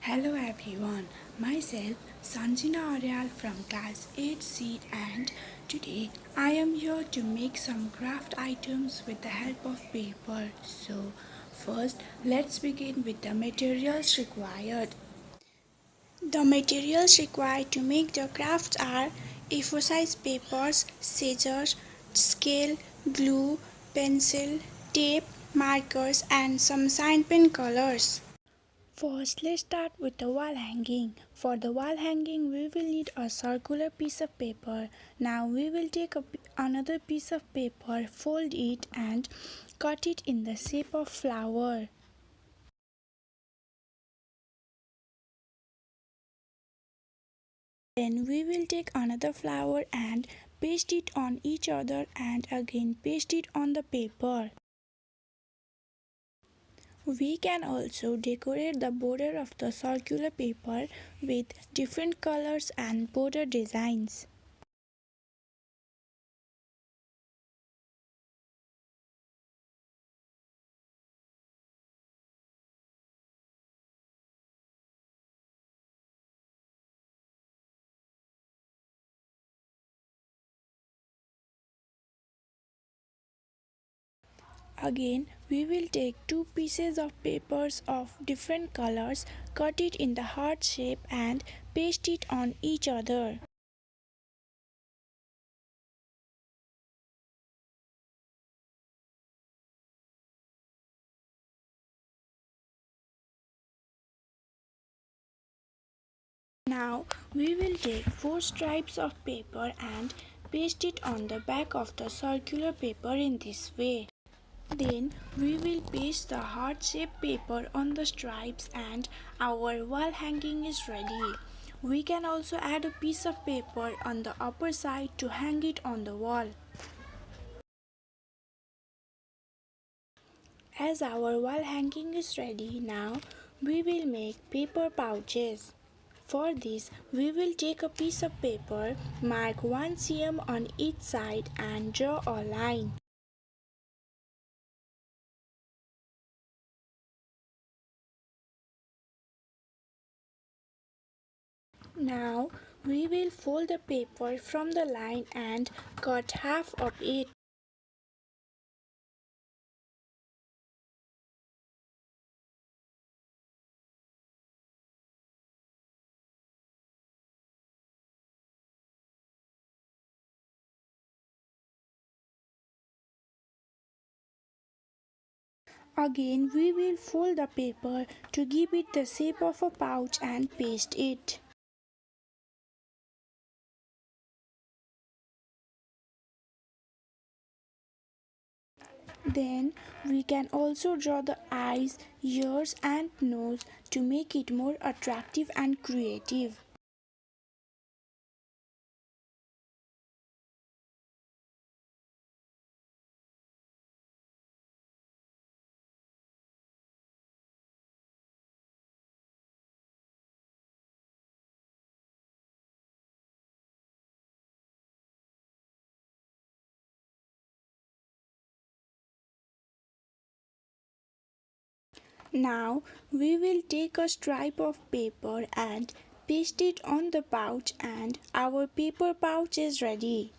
Hello everyone, myself Sanjina Aryal from class 8C and today I am here to make some craft items with the help of paper. So first let's begin with the materials required. The materials required to make the crafts are A4 size papers, scissors, scale, glue, pencil, tape, markers and some sign pen colors. First, let's start with the wall hanging. For the wall hanging, we will need a circular piece of paper. Now, we will take another piece of paper, fold it and cut it in the shape of flower. Then we will take another flower and paste it on each other and again paste it on the paper. We can also decorate the border of the circular paper with different colors and border designs. Again, we will take two pieces of papers of different colors, cut it in the heart shape and paste it on each other. Now, we will take four stripes of paper and paste it on the back of the circular paper in this way. Then we will paste the heart-shaped paper on the stripes and our wall hanging is ready. We can also add a piece of paper on the upper side to hang it on the wall. As our wall hanging is ready, now we will make paper pouches. For this, we will take a piece of paper, mark 1 cm on each side and draw a line. Now we will fold the paper from the line and cut half of it. Again we will fold the paper to give it the shape of a pouch and paste it. Then we can also draw the eyes, ears and nose to make it more attractive and creative. Now we will take a stripe of paper and paste it on the pouch and our paper pouch is ready.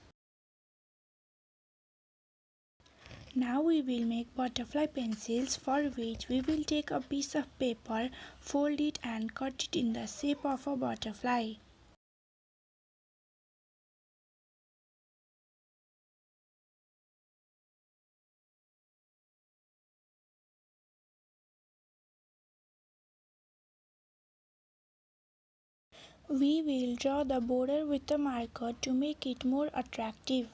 Now we will make butterfly pencils, for which we will take a piece of paper, fold it and cut it in the shape of a butterfly. We will draw the border with a marker to make it more attractive.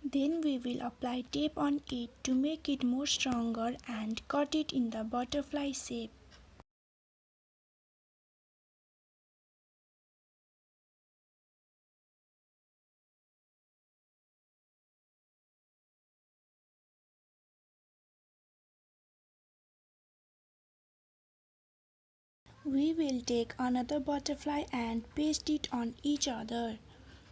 Then we will apply tape on it to make it more stronger and cut it in the butterfly shape. We will take another butterfly and paste it on each other.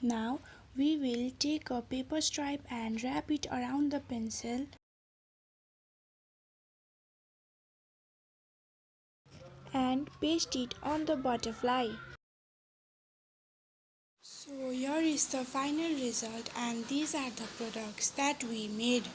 Now we will take a paper stripe and wrap it around the pencil and paste it on the butterfly. So here is the final result, and these are the products that we made.